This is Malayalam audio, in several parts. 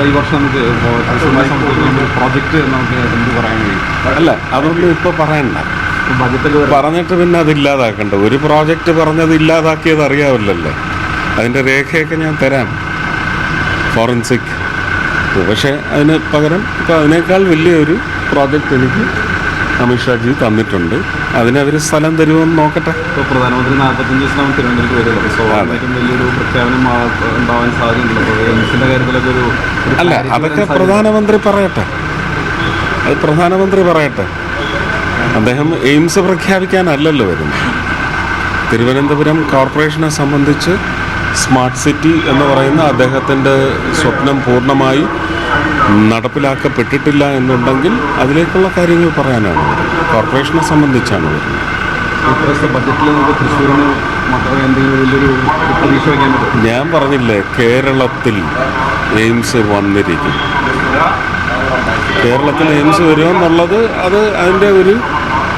ഈ വർഷം നമുക്ക് പ്രോജക്റ്റ് നമുക്ക് എന്ത് പറയാൻ കഴിയും? അല്ല, അതൊന്നും ഇപ്പോൾ പറയണ്ട. ബജറ്റൊക്കെ പറഞ്ഞിട്ട് പിന്നെ അത് ഇല്ലാതാക്കണ്ട. ഒരു പ്രോജക്റ്റ് പറഞ്ഞത് ഇല്ലാതാക്കിയത് അറിയാവില്ലല്ലോ. അതിൻ്റെ രേഖയൊക്കെ ഞാൻ തരാം, ഫോറൻസിക്. പക്ഷേ അതിന് പകരം ഇപ്പോൾ അതിനേക്കാൾ വലിയൊരു പ്രോജക്റ്റ് എനിക്ക് അമിത്ഷാജി തന്നിട്ടുണ്ട്. അതിനവർ സ്ഥലം തരുമെന്ന് നോക്കട്ടെ. ഇപ്പോൾ പ്രധാനമന്ത്രി 45 ദിവസം തിരുവനന്തപുരത്ത് വരുമല്ലോ. സ്വാഭാവികമായിട്ടും വലിയൊരു പ്രഖ്യാപനം ഉണ്ടാവാൻ സാധ്യതയുണ്ടല്ലോ. എയിംസിൻ്റെ കാര്യത്തിലൊക്കെ ഒരു അല്ല, അതൊക്കെ പ്രധാനമന്ത്രി പറയട്ടെ. അത് പ്രധാനമന്ത്രി പറയട്ടെ. അദ്ദേഹം എയിംസ് പ്രഖ്യാപിക്കാനല്ലല്ലോ വരുന്നത്. തിരുവനന്തപുരം കോർപ്പറേഷനെ സംബന്ധിച്ച് സ്മാർട്ട് സിറ്റി എന്ന് പറയുന്ന അദ്ദേഹത്തിൻ്റെ സ്വപ്നം പൂർണ്ണമായി നടപ്പിലാക്കപ്പെട്ടിട്ടില്ല എന്നുണ്ടെങ്കിൽ അതിലേക്കുള്ള കാര്യങ്ങൾ പറയാനാണ് കോർപ്പറേഷനെ സംബന്ധിച്ചാണ് വരുന്നത്. ഇപ്പോഴത്തെ ബജറ്റിൽ നമുക്ക് തൃശ്ശൂരിന് മാത്രമേ എന്തെങ്കിലും വലിയൊരു പ്രതീക്ഷ വയ്ക്കാൻ പറ്റും. ഞാൻ പറഞ്ഞില്ലേ, കേരളത്തിൽ എയിംസ് വന്നിരിക്കും. കേരളത്തിൽ എയിംസ് വരുമെന്നുള്ളത് അത് അതിൻ്റെ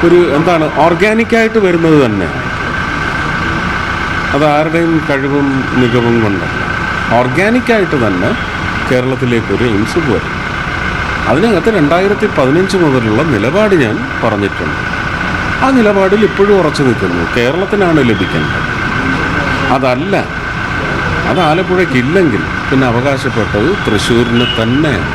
ഒരു എന്താണ് ഓർഗാനിക്കായിട്ട് വരുന്നത് തന്നെ. അത് ആരുടെയും കഴിവും മികവും കൊണ്ടല്ല. ഓർഗാനിക്കായിട്ട് തന്നെ കേരളത്തിലേക്കൊരു എയിംസ് വരും. അതിനകത്ത് 2015 മുതലുള്ള നിലപാട് ഞാൻ പറഞ്ഞിട്ടുണ്ട്. ആ നിലപാടിൽ ഇപ്പോഴും ഉറച്ചു നിൽക്കുന്നു. കേരളത്തിനാണ് ലഭിക്കേണ്ടത്. അതല്ല, അത് ആലപ്പുഴയ്ക്കില്ലെങ്കിൽ പിന്നെ അവകാശപ്പെട്ടത് തൃശ്ശൂരിന് തന്നെയാണ്.